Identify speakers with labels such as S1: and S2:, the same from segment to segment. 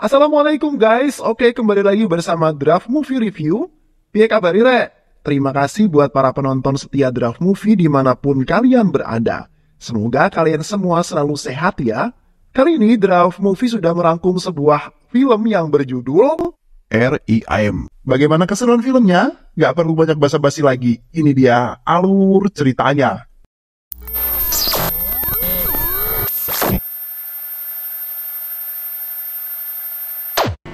S1: Assalamualaikum guys, oke kembali lagi bersama Draft Movie Review. Piye kabar Rek? Terima kasih buat para penonton setia Draft Movie dimanapun kalian berada. Semoga kalian semua selalu sehat ya. Kali ini Draft Movie sudah merangkum sebuah film yang berjudul R.I.M. Bagaimana keseruan filmnya? Gak perlu banyak basa-basi lagi, ini dia alur ceritanya.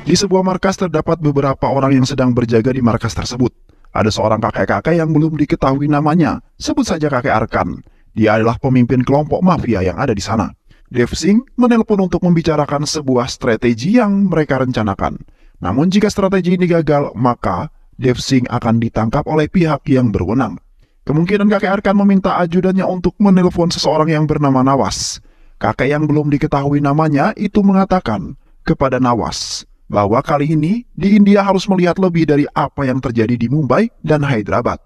S1: Di sebuah markas terdapat beberapa orang yang sedang berjaga di markas tersebut. Ada seorang kakek-kakek yang belum diketahui namanya, sebut saja kakek Arkan. Dia adalah pemimpin kelompok mafia yang ada di sana. Dev Singh menelpon untuk membicarakan sebuah strategi yang mereka rencanakan. Namun jika strategi ini gagal, maka Dev Singh akan ditangkap oleh pihak yang berwenang. Kemungkinan kakek Arkan meminta ajudannya untuk menelpon seseorang yang bernama Nawas. Kakek yang belum diketahui namanya itu mengatakan kepada Nawas bahwa kali ini di India harus melihat lebih dari apa yang terjadi di Mumbai dan Hyderabad.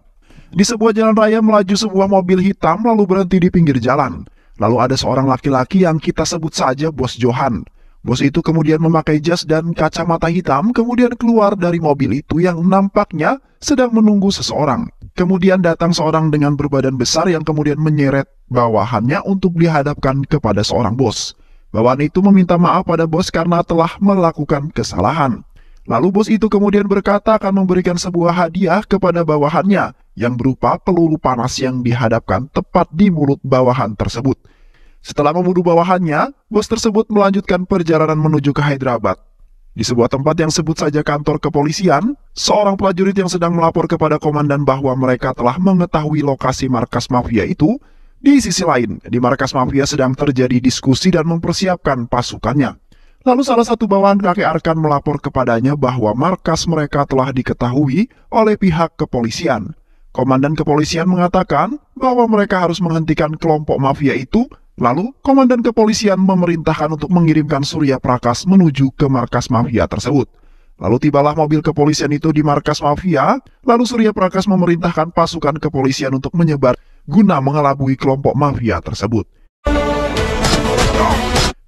S1: Di sebuah jalan raya melaju sebuah mobil hitam lalu berhenti di pinggir jalan. Lalu ada seorang laki-laki yang kita sebut saja Bos Johan. Bos itu kemudian memakai jas dan kacamata hitam kemudian keluar dari mobil itu yang nampaknya sedang menunggu seseorang. Kemudian datang seorang dengan berbadan besar yang kemudian menyeret bawahannya untuk dihadapkan kepada seorang bos. Bawahan itu meminta maaf pada bos karena telah melakukan kesalahan. Lalu bos itu kemudian berkata akan memberikan sebuah hadiah kepada bawahannya yang berupa peluru panas yang dihadapkan tepat di mulut bawahan tersebut. Setelah membunuh bawahannya, bos tersebut melanjutkan perjalanan menuju ke Hyderabad. Di sebuah tempat yang sebut saja kantor kepolisian, seorang prajurit yang sedang melapor kepada komandan bahwa mereka telah mengetahui lokasi markas mafia itu. Di sisi lain, di markas mafia sedang terjadi diskusi dan mempersiapkan pasukannya. Lalu salah satu bawahan kakek Arkan melapor kepadanya bahwa markas mereka telah diketahui oleh pihak kepolisian. Komandan kepolisian mengatakan bahwa mereka harus menghentikan kelompok mafia itu. Lalu, komandan kepolisian memerintahkan untuk mengirimkan Surya Prakash menuju ke markas mafia tersebut. Lalu tibalah mobil kepolisian itu di markas mafia, lalu Surya Prakash memerintahkan pasukan kepolisian untuk menyebar guna mengelabui kelompok mafia tersebut.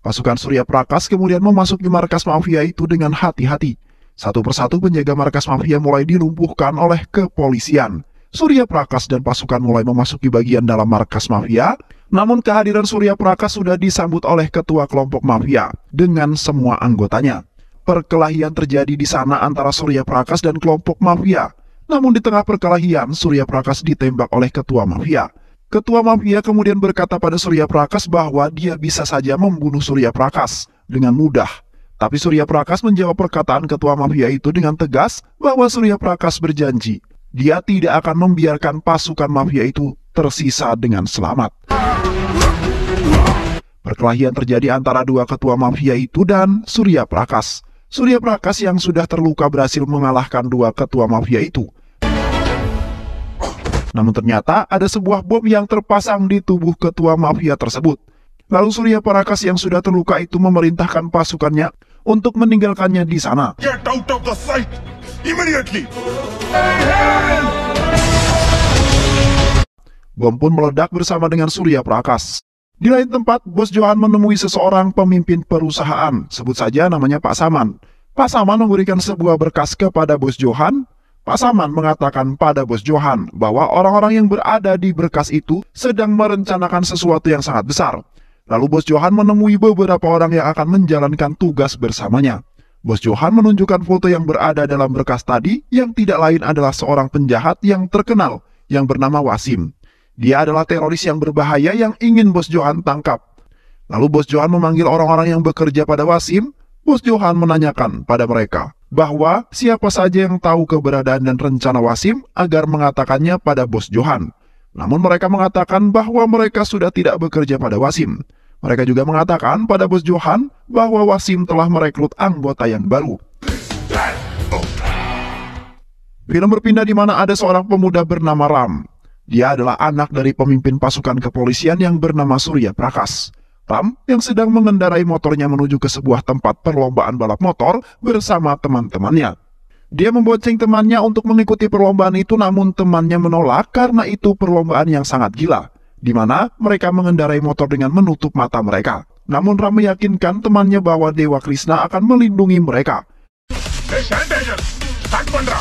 S1: Pasukan Surya Prakash kemudian memasuki markas mafia itu dengan hati-hati. Satu persatu penjaga markas mafia mulai dilumpuhkan oleh kepolisian. Surya Prakash dan pasukan mulai memasuki bagian dalam markas mafia, namun kehadiran Surya Prakash sudah disambut oleh ketua kelompok mafia dengan semua anggotanya. Perkelahian terjadi di sana antara Surya Prakash dan kelompok mafia. Namun di tengah perkelahian, Surya Prakash ditembak oleh ketua mafia. Ketua mafia kemudian berkata pada Surya Prakash bahwa dia bisa saja membunuh Surya Prakash dengan mudah. Tapi Surya Prakash menjawab perkataan ketua mafia itu dengan tegas bahwa Surya Prakash berjanji dia tidak akan membiarkan pasukan mafia itu tersisa dengan selamat. Perkelahian terjadi antara dua ketua mafia itu dan Surya Prakash. Surya Prakash yang sudah terluka berhasil mengalahkan dua ketua mafia itu. Namun ternyata ada sebuah bom yang terpasang di tubuh ketua mafia tersebut. Lalu Surya Prakash yang sudah terluka itu memerintahkan pasukannya untuk meninggalkannya di sana.
S2: Get out of the sight immediately.
S1: Bom pun meledak bersama dengan Surya Prakash. Di lain tempat, Bos Johan menemui seseorang pemimpin perusahaan, sebut saja namanya Pak Saman. Pak Saman memberikan sebuah berkas kepada Bos Johan. Pak Saman mengatakan pada Bos Johan bahwa orang-orang yang berada di berkas itu sedang merencanakan sesuatu yang sangat besar. Lalu Bos Johan menemui beberapa orang yang akan menjalankan tugas bersamanya. Bos Johan menunjukkan foto yang berada dalam berkas tadi yang tidak lain adalah seorang penjahat yang terkenal yang bernama Wasim. Dia adalah teroris yang berbahaya yang ingin Bos Johan tangkap. Lalu Bos Johan memanggil orang-orang yang bekerja pada Wasim. Bos Johan menanyakan pada mereka bahwa siapa saja yang tahu keberadaan dan rencana Wasim agar mengatakannya pada Bos Johan. Namun mereka mengatakan bahwa mereka sudah tidak bekerja pada Wasim. Mereka juga mengatakan pada Bos Johan bahwa Wasim telah merekrut anggota yang baru. Film berpindah di mana ada seorang pemuda bernama Ram. Dia adalah anak dari pemimpin pasukan kepolisian yang bernama Surya Prakash. Ram yang sedang mengendarai motornya menuju ke sebuah tempat perlombaan balap motor bersama teman-temannya. Dia membonceng temannya untuk mengikuti perlombaan itu, namun temannya menolak karena itu perlombaan yang sangat gila, di mana mereka mengendarai motor dengan menutup mata mereka. Namun Ram meyakinkan temannya bahwa Dewa Krishna akan melindungi mereka.
S2: Hey, sanitizer. Start bandra.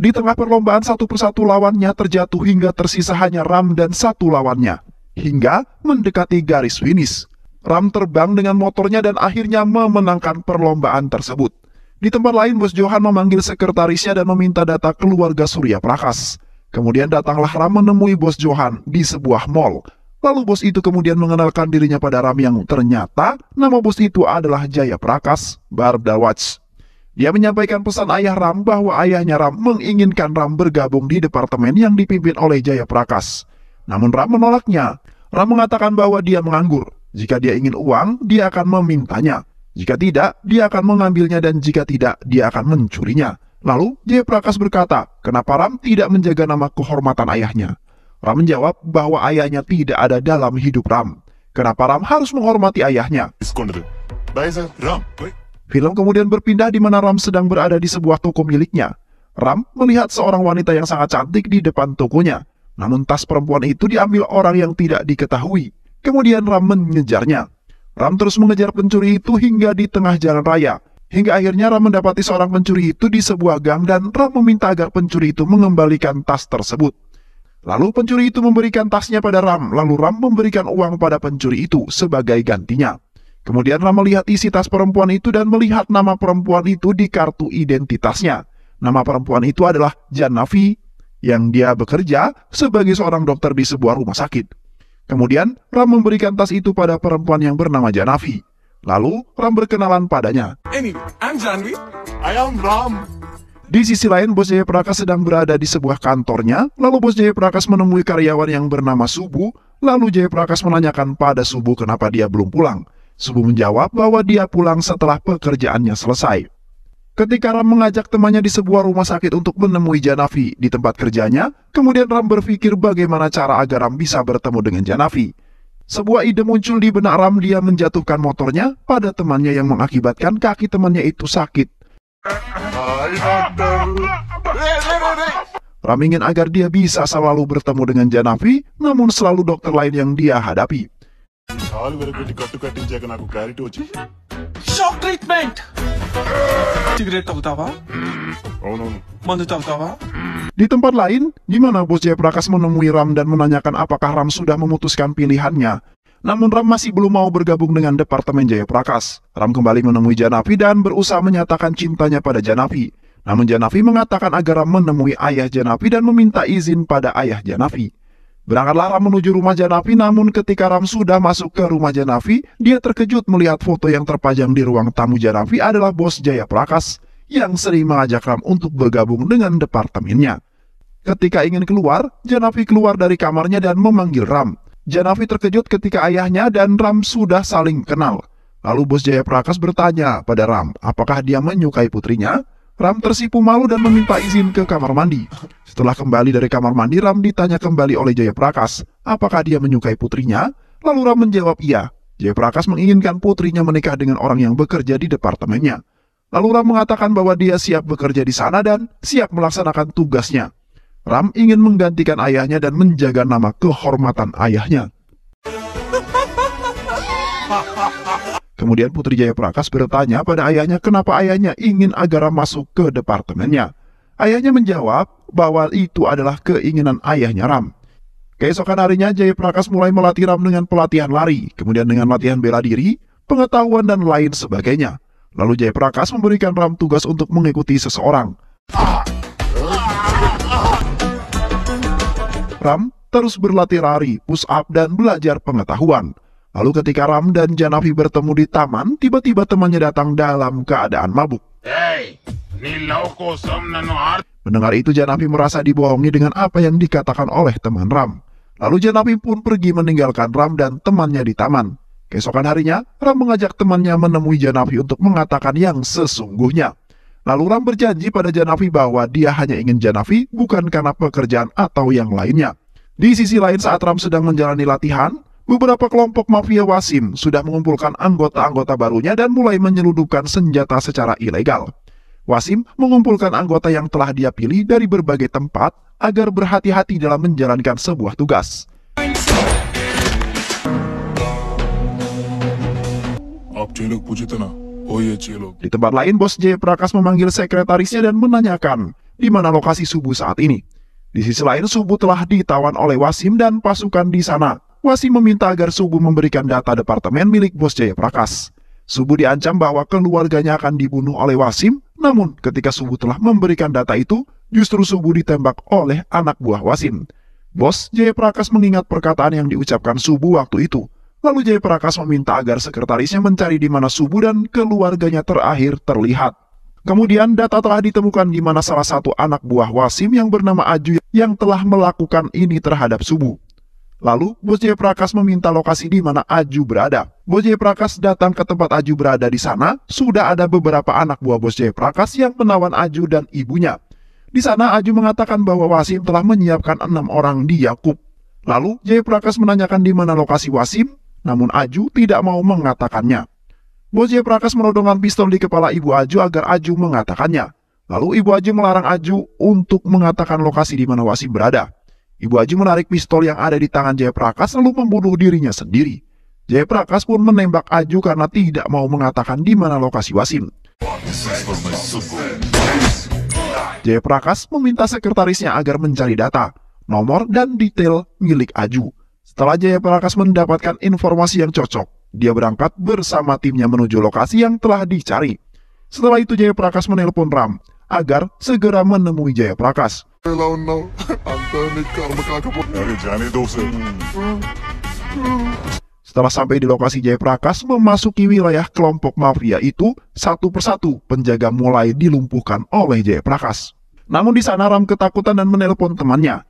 S1: Di tengah perlombaan satu persatu lawannya terjatuh hingga tersisa hanya Ram dan satu lawannya. Hingga mendekati garis finish. Ram terbang dengan motornya dan akhirnya memenangkan perlombaan tersebut. Di tempat lain, Bos Johan memanggil sekretarisnya dan meminta data keluarga Surya Prakash. Kemudian datanglah Ram menemui Bos Johan di sebuah mall. Lalu bos itu kemudian mengenalkan dirinya pada Ram yang ternyata nama bos itu adalah Jaya Prakash Bardawaj. Dia menyampaikan pesan ayah Ram bahwa ayahnya Ram menginginkan Ram bergabung di departemen yang dipimpin oleh Jaya Prakash. Namun Ram menolaknya. Ram mengatakan bahwa dia menganggur. Jika dia ingin uang, dia akan memintanya. Jika tidak, dia akan mengambilnya dan jika tidak, dia akan mencurinya. Lalu Jaya Prakash berkata, kenapa Ram tidak menjaga nama kehormatan ayahnya? Ram menjawab bahwa ayahnya tidak ada dalam hidup Ram. Kenapa Ram harus menghormati ayahnya?
S2: Bye, sir. Ram.
S1: Film kemudian berpindah di mana Ram sedang berada di sebuah toko miliknya. Ram melihat seorang wanita yang sangat cantik di depan tokonya. Namun tas perempuan itu diambil orang yang tidak diketahui. Kemudian Ram mengejarnya. Ram terus mengejar pencuri itu hingga di tengah jalan raya. Hingga akhirnya Ram mendapati seorang pencuri itu di sebuah gang dan Ram meminta agar pencuri itu mengembalikan tas tersebut. Lalu pencuri itu memberikan tasnya pada Ram, lalu Ram memberikan uang pada pencuri itu sebagai gantinya. Kemudian Ram melihat isi tas perempuan itu dan melihat nama perempuan itu di kartu identitasnya. Nama perempuan itu adalah Janavi, yang dia bekerja sebagai seorang dokter di sebuah rumah sakit. Kemudian Ram memberikan tas itu pada perempuan yang bernama Janavi. Lalu Ram berkenalan padanya.
S3: Anyway, I'm Janvi.
S2: I am Ram.
S1: Di sisi lain, Bos Jaya Prakash sedang berada di sebuah kantornya. Lalu Bos Jaya Prakash menemui karyawan yang bernama Subu. Lalu Jaya Prakash menanyakan pada Subu kenapa dia belum pulang. Subu menjawab bahwa dia pulang setelah pekerjaannya selesai. Ketika Ram mengajak temannya di sebuah rumah sakit untuk menemui Janavi di tempat kerjanya, kemudian Ram berpikir bagaimana cara agar Ram bisa bertemu dengan Janavi. Sebuah ide muncul di benak Ram, dia menjatuhkan motornya pada temannya yang mengakibatkan kaki temannya itu sakit.
S2: Hi, doctor.
S1: Ram ingin agar dia bisa selalu bertemu dengan Janavi, namun selalu dokter lain yang dia hadapi.
S2: All వెరగొట్టి కట్టు కట్టించాక నాకు క్లారిటీ వచ్చింది.
S3: Shock treatment. Cigarette తాగుతావా?
S2: అవునవును.
S3: మందు తాగుతావా?
S1: Di tempat lain, di mana Bos Jaya Prakash menemui Ram dan menanyakan apakah Ram sudah memutuskan pilihannya. Namun Ram masih belum mau bergabung dengan Departemen Jaya Prakash. Ram kembali menemui Janavi dan berusaha menyatakan cintanya pada Janavi. Namun Janavi mengatakan agar Ram menemui ayah Janavi dan meminta izin pada ayah Janavi. Berangkatlah Ram menuju rumah Janavi, namun ketika Ram sudah masuk ke rumah Janavi, dia terkejut melihat foto yang terpajang di ruang tamu Janavi adalah Bos Jaya Prakash yang sering mengajak Ram untuk bergabung dengan departemennya. Ketika ingin keluar, Janavi keluar dari kamarnya dan memanggil Ram. Janavi terkejut ketika ayahnya dan Ram sudah saling kenal. Lalu Bos Jaya Prakash bertanya pada Ram, apakah dia menyukai putrinya? Ram tersipu malu dan meminta izin ke kamar mandi. Setelah kembali dari kamar mandi, Ram ditanya kembali oleh Jaya Prakash, apakah dia menyukai putrinya? Lalu Ram menjawab iya. Jaya Prakash menginginkan putrinya menikah dengan orang yang bekerja di departemennya. Lalu Ram mengatakan bahwa dia siap bekerja di sana dan siap melaksanakan tugasnya. Ram ingin menggantikan ayahnya dan menjaga nama kehormatan ayahnya. Kemudian Putri Jaya Prakash bertanya pada ayahnya kenapa ayahnya ingin agar Ram masuk ke departemennya. Ayahnya menjawab bahwa itu adalah keinginan ayahnya Ram. Keesokan harinya Jaya Prakash mulai melatih Ram dengan pelatihan lari, kemudian dengan latihan bela diri, pengetahuan dan lain sebagainya. Lalu Jaya Prakash memberikan Ram tugas untuk mengikuti seseorang. Ram terus berlatih lari, push up dan belajar pengetahuan. Lalu ketika Ram dan Janavi bertemu di taman, tiba-tiba temannya datang dalam keadaan mabuk.
S2: Hey, నీ లవ్ కోసం నన్ను
S1: Mendengar itu Janavi merasa dibohongi dengan apa yang dikatakan oleh teman Ram. Lalu Janavi pun pergi meninggalkan Ram dan temannya di taman. Keesokan harinya, Ram mengajak temannya menemui Janavi untuk mengatakan yang sesungguhnya. Lalu Ram berjanji pada Janavi bahwa dia hanya ingin Janavi bukan karena pekerjaan atau yang lainnya. Di sisi lain saat Ram sedang menjalani latihan, beberapa kelompok mafia Wasim sudah mengumpulkan anggota-anggota barunya dan mulai menyelundupkan senjata secara ilegal. Wasim mengumpulkan anggota yang telah dia pilih dari berbagai tempat agar berhati-hati dalam menjalankan sebuah tugas.
S2: आप चेलोग पूछे थे ना, ओ ये चेलोग।
S1: Di tempat lain, Bos Jayaprakash memanggil sekretarisnya dan menanyakan di mana lokasi Subu saat ini. Di sisi lain, Subu telah ditawan oleh Wasim dan pasukan di sana. Wasim meminta agar Subu memberikan data departemen milik Bos Jayaprakash. Subu diancam bahwa keluarganya akan dibunuh oleh Wasim, namun ketika Subu telah memberikan data itu, justru Subu ditembak oleh anak buah Wasim. Bos Jayaprakash mengingat perkataan yang diucapkan Subu waktu itu. Lalu Jayaprakash meminta agar sekretarisnya mencari di mana Subu dan keluarganya terakhir terlihat. Kemudian data telah ditemukan di mana salah satu anak buah Wasim yang bernama Aju yang telah melakukan ini terhadap Subu. Lalu, Bos Jayaprakash meminta lokasi di mana Aju berada. Bos Jayaprakash datang ke tempat Aju berada. Di sana, sudah ada beberapa anak buah Bos Jayaprakash yang menawan Aju dan ibunya. Di sana, Aju mengatakan bahwa Wasim telah menyiapkan 6 orang di Yakub. Lalu, Jayaprakash menanyakan di mana lokasi Wasim, namun Aju tidak mau mengatakannya. Bos Jayaprakash menodongkan pistol di kepala ibu Aju agar Aju mengatakannya. Lalu, ibu Aju melarang Aju untuk mengatakan lokasi di mana Wasim berada. Ibu Aju menarik pistol yang ada di tangan Jayaprakash lalu membunuh dirinya sendiri. Jayaprakash pun menembak Aju karena tidak mau mengatakan di mana lokasi Wasim. Jayaprakash meminta sekretarisnya agar mencari data, nomor, dan detail milik Aju. Setelah Jayaprakash mendapatkan informasi yang cocok, dia berangkat bersama timnya menuju lokasi yang telah dicari. Setelah itu Jayaprakash menelpon Ram agar segera menemui Jayaprakash.
S2: अरे जाने दो उसे।
S1: Setelah sampai di lokasi, Jayaprakash memasuki wilayah kelompok mafia itu satu persatu. Penjaga mulai dilumpuhkan oleh Jayaprakash. Namun di sana Ram ketakutan dan menelpon temannya.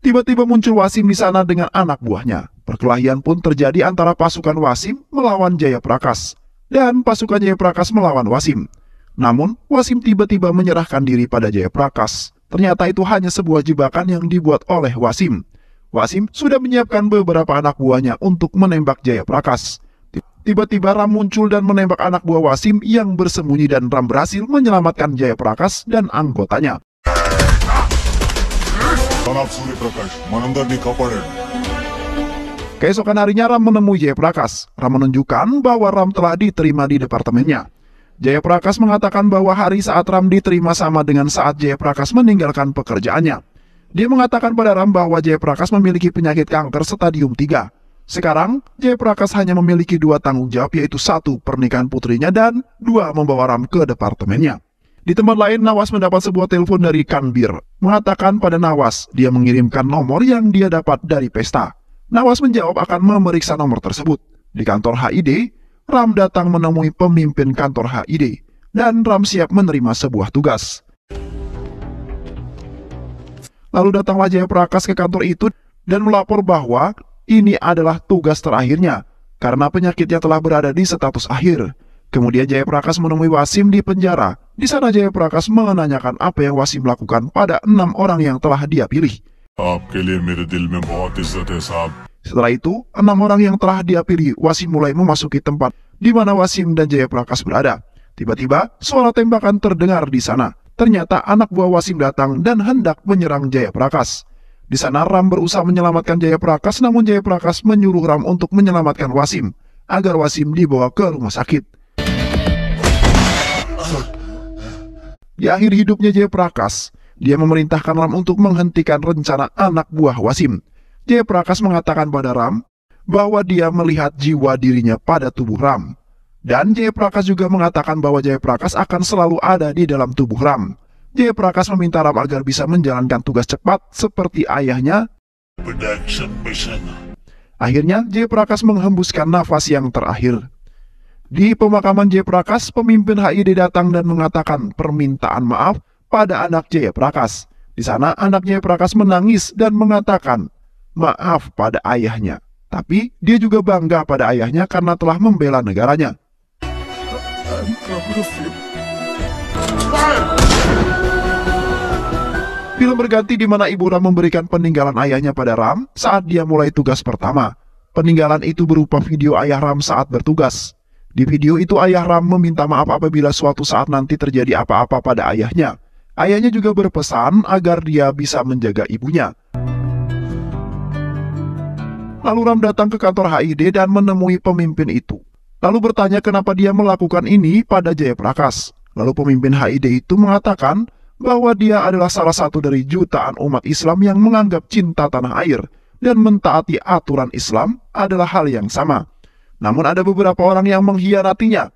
S1: Tiba-tiba muncul Wasim di sana dengan anak buahnya. Perkelahian pun terjadi antara pasukan Wasim melawan Jayaprakash dan pasukan Jayaprakash melawan Wasim. Namun, Wasim tiba-tiba menyerahkan diri pada Jayaprakash. Ternyata itu hanya sebuah jebakan yang dibuat oleh Wasim. Wasim sudah menyiapkan beberapa anak buahnya untuk menembak Jayaprakash. Tiba-tiba Ram muncul dan menembak anak buah Wasim yang bersembunyi dan Ram berhasil menyelamatkan Jayaprakash dan anggotanya.
S2: जनाब सूर्य प्रकाश मनंदर ने कापाड़े।
S1: Keesokan harinya Ram menemui Jayaprakash. Ram menunjukkan bahwa Ram telah diterima di departemennya. Jayaprakash mengatakan bahwa hari saat Ram diterima sama dengan saat Jayaprakash meninggalkan pekerjaannya. Dia mengatakan pada Ram bahwa Jayaprakash memiliki penyakit kanker stadium 3. Sekarang, Jayaprakash hanya memiliki 2 tanggung jawab, yaitu 1 pernikahan putrinya dan 2 membawa Ram ke departemennya. Di tempat lain, Nawas mendapat sebuah telepon dari Kanbir. Mengatakan pada Nawas, dia mengirimkan nomor yang dia dapat dari pesta. Nawas menjawab akan memeriksa nomor tersebut. Di kantor HID, Ram datang menemui pemimpin kantor HID, dan Ram siap menerima sebuah tugas. Lalu datanglah Jayaprakash ke kantor itu dan melapor bahwa ini adalah tugas terakhirnya, karena penyakitnya telah berada di status akhir. Kemudian Jayaprakash menemui Wasim di penjara. Di sana Jayaprakash menanyakan apa yang Wasim lakukan pada 6 orang yang telah dia pilih.
S2: आपके लिए मेरे दिल में बहुत इज्जत है साहब।
S1: Setelah itu, 6 orang yang telah dia pilih, Wasim mulai memasuki tempat di mana Wasim dan Jayaprakash berada. Tiba-tiba, suara tembakan terdengar di sana. Ternyata anak buah Wasim datang dan hendak menyerang Jayaprakash. Di sana Ram berusaha menyelamatkan Jayaprakash, namun Jayaprakash menyuruh Ram untuk menyelamatkan Wasim, agar Wasim dibawa ke rumah sakit. Di akhir hidupnya Jayaprakash, dia memerintahkan Ram untuk menghentikan rencana anak buah Wasim. Jayaprakash mengatakan pada Ram bahwa dia melihat jiwa dirinya pada tubuh Ram. Dan Jayaprakash juga mengatakan bahwa Jayaprakash akan selalu ada di dalam tubuh Ram. Jayaprakash meminta Ram agar bisa menjalankan tugas cepat seperti ayahnya. Akhirnya, Jayaprakash menghembuskan nafas yang terakhir. Di pemakaman Jayaprakash, pemimpin HID datang dan mengatakan permintaan maaf pada anak Jayaprakash. Di sana, anak Jayaprakash menangis dan mengatakan maaf pada ayahnya. Tapi, dia juga bangga pada ayahnya karena telah membela negaranya. Film berganti di mana Ibu Ram memberikan peninggalan ayahnya pada Ram saat dia mulai tugas pertama. Peninggalan itu berupa video ayah Ram saat bertugas. Di video itu ayah Ram meminta maaf apabila suatu saat nanti terjadi apa-apa pada ayahnya. Ayahnya juga berpesan agar dia bisa menjaga ibunya. Lalu Ram datang ke kantor HID dan menemui pemimpin itu. Lalu bertanya kenapa dia melakukan ini pada Jayaprakash. Lalu pemimpin HID itu mengatakan bahwa dia adalah salah satu dari jutaan umat Islam yang menganggap cinta tanah air dan mentaati aturan Islam adalah hal yang sama. Namun ada beberapa orang yang mengkhianatinya.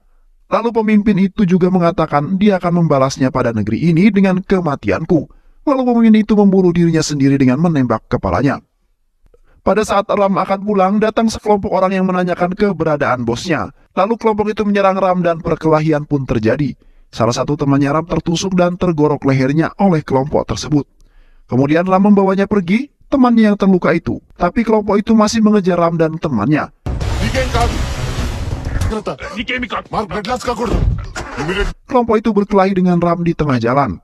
S1: Lalu pemimpin itu juga mengatakan dia akan membalasnya pada negeri ini dengan kematianku. Lalu pemimpin itu membunuh dirinya sendiri dengan menembak kepalanya. Pada saat Ram akan pulang, datang sekelompok orang yang menanyakan keberadaan bosnya. Lalu kelompok itu menyerang Ram dan perkelahian pun terjadi. Salah satu temannya Ram tertusuk dan tergorok lehernya oleh kelompok tersebut. Kemudian Ram membawanya pergi, temannya yang terluka itu. Tapi kelompok itu masih mengejar Ram dan temannya. Kelompok itu berkelahi dengan Ram di tengah jalan.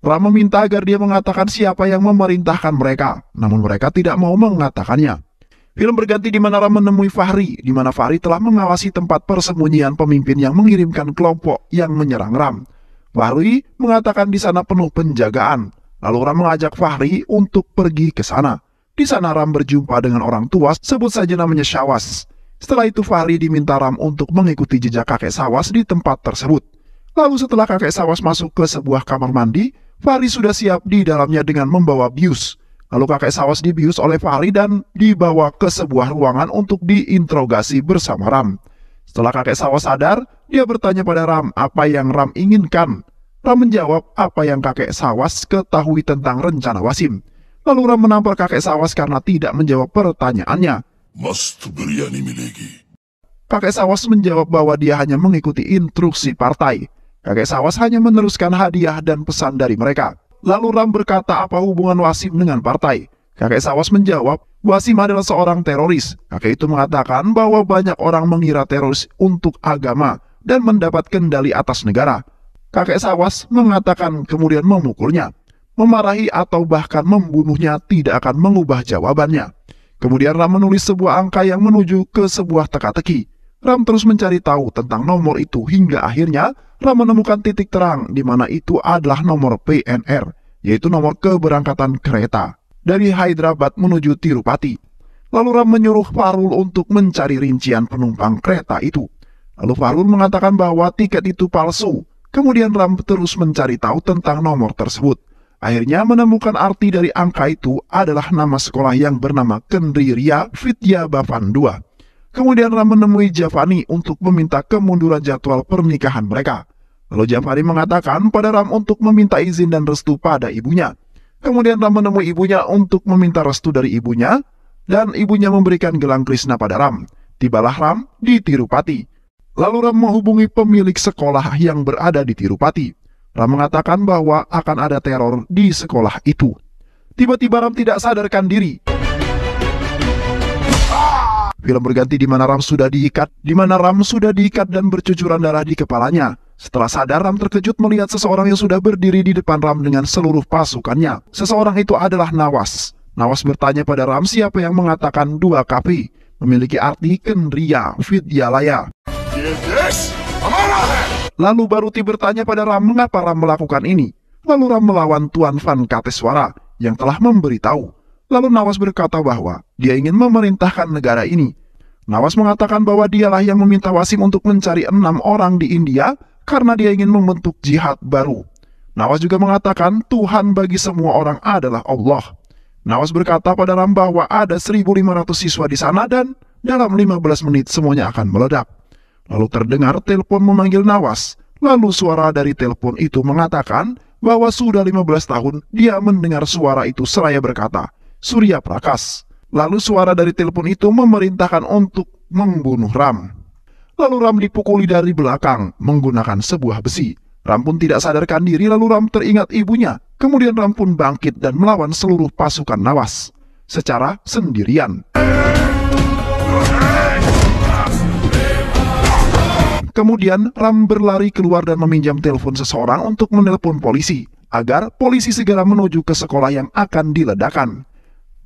S1: Ram meminta agar dia mengatakan siapa yang memerintahkan mereka, namun mereka tidak mau mengatakannya. Film berganti di mana Ram menemui Fahri, di mana Fahri telah mengawasi tempat persembunyian pemimpin yang mengirimkan kelompok yang menyerang Ram. Fahri mengatakan di sana penuh penjagaan. Lalu Ram mengajak Fahri untuk pergi ke sana. Di sana Ram berjumpa dengan orang tua, sebut saja namanya Syawas. Setelah itu Fahri diminta Ram untuk mengikuti jejak kakek Syawas di tempat tersebut. Lalu setelah kakek Syawas masuk ke sebuah kamar mandi, Fahri sudah siap di dalamnya dengan membawa bius. Lalu kakek Syawas dibius oleh Fahri dan dibawa ke sebuah ruangan untuk diinterogasi bersama Ram. Setelah kakek Syawas sadar, dia bertanya pada Ram apa yang Ram inginkan. Ram menjawab apa yang kakek Syawas ketahui tentang rencana Wasim. Lalu Ram menampar kakek Syawas karena tidak menjawab pertanyaannya. Kakek Syawas menjawab bahwa dia hanya mengikuti instruksi partai. Kakek Syawas hanya meneruskan hadiah dan pesan dari mereka. Lalu Ram berkata apa hubungan Wasim dengan partai. Kakek Syawas menjawab, Wasim adalah seorang teroris. Kakek itu mengatakan bahwa banyak orang mengira teroris untuk agama dan mendapat kendali atas negara. Kakek Syawas mengatakan kemudian memukulnya. Memarahi atau bahkan membunuhnya tidak akan mengubah jawabannya. Kemudian Ram menulis sebuah angka yang menuju ke sebuah teka-teki. Ram terus mencari tahu tentang nomor itu hingga akhirnya Ram menemukan titik terang di mana itu adalah nomor PNR, yaitu nomor keberangkatan kereta dari Hyderabad menuju Tirupati. Lalu Ram menyuruh Farul untuk mencari rincian penumpang kereta itu. Lalu Farul mengatakan bahwa tiket itu palsu. Kemudian Ram terus mencari tahu tentang nomor tersebut. Akhirnya menemukan arti dari angka itu adalah nama sekolah yang bernama Kendriya Vidya Bhavan 2. Kemudian Ram menemui Javani untuk meminta kemunduran jadwal pernikahan mereka. Lalu Javani mengatakan pada Ram untuk meminta izin dan restu pada ibunya. Kemudian Ram menemui ibunya untuk meminta restu dari ibunya, dan ibunya memberikan gelang Krishna pada Ram. Tibalah Ram di Tirupati. Lalu Ram menghubungi pemilik sekolah yang berada di Tirupati. Ram mengatakan bahwa akan ada teror di sekolah itu. Tiba-tiba Ram tidak sadarkan diri. Film berganti di mana Ram sudah diikat dan bercucuran darah di kepalanya. Setelah sadar, Ram terkejut melihat seseorang yang sudah berdiri di depan Ram dengan seluruh pasukannya. Seseorang itu adalah Nawas. Nawas bertanya pada Ram siapa yang mengatakan 2 kaki, memiliki arti Kendriya Vidyalaya. Lalu Baruti bertanya pada Ram mengapa Ram melakukan ini. Lalu Ram melawan Tuan Van Kateswara yang telah memberitahu. Lalu Nawas berkata bahwa dia ingin memerintahkan negara ini. Nawas mengatakan bahwa dialah yang meminta Wasim untuk mencari 6 orang di India karena dia ingin membentuk jihad baru. Nawas juga mengatakan Tuhan bagi semua orang adalah Allah. Nawas berkata pada Ram bahwa ada 1.500 siswa di sana dan dalam 15 menit semuanya akan meledak. Lalu terdengar telepon memanggil Nawas. Lalu suara dari telepon itu mengatakan bahwa sudah 15 tahun dia mendengar suara itu seraya berkata, Surya Prakash. Lalu suara dari telepon itu memerintahkan untuk membunuh Ram. Lalu Ram dipukuli dari belakang menggunakan sebuah besi. Ram pun tidak sadarkan diri, lalu Ram teringat ibunya. Kemudian Ram pun bangkit dan melawan seluruh pasukan Nawas secara sendirian. Kemudian Ram berlari keluar dan meminjam telepon seseorang untuk menelpon polisi, agar polisi segera menuju ke sekolah yang akan diledakkan.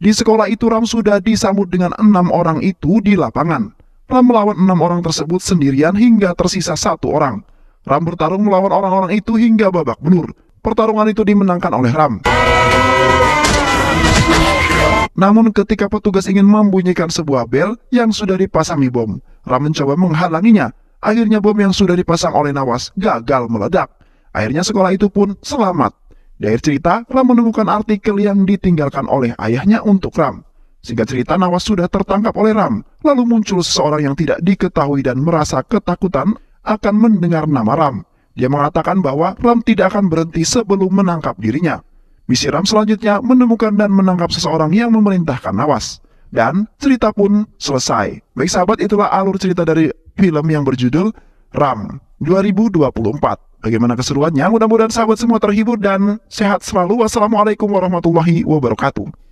S1: Di sekolah itu Ram sudah disambut dengan 6 orang itu di lapangan. Ram melawan 6 orang tersebut sendirian hingga tersisa 1 orang. Ram bertarung melawan orang-orang itu hingga babak belur. Pertarungan itu dimenangkan oleh Ram. Namun ketika petugas ingin membunyikan sebuah bel yang sudah dipasangi bom, Ram mencoba menghalanginya. Akhirnya bom yang sudah dipasang oleh Nawas gagal meledak. Akhirnya sekolah itu pun selamat. Di akhir cerita, Ram menemukan artikel yang ditinggalkan oleh ayahnya untuk Ram. Singkat cerita, Nawas sudah tertangkap oleh Ram. Lalu muncul seseorang yang tidak diketahui dan merasa ketakutan akan mendengar nama Ram. Dia mengatakan bahwa Ram tidak akan berhenti sebelum menangkap dirinya. Misi Ram selanjutnya menemukan dan menangkap seseorang yang memerintahkan Nawas. Dan cerita pun selesai. Baik sahabat, itulah alur cerita dari film yang berjudul Ram 2024. Bagaimana keseruannya? Mudah-mudahan sahabat semua terhibur dan sehat selalu. Wassalamualaikum warahmatullahi wabarakatuh.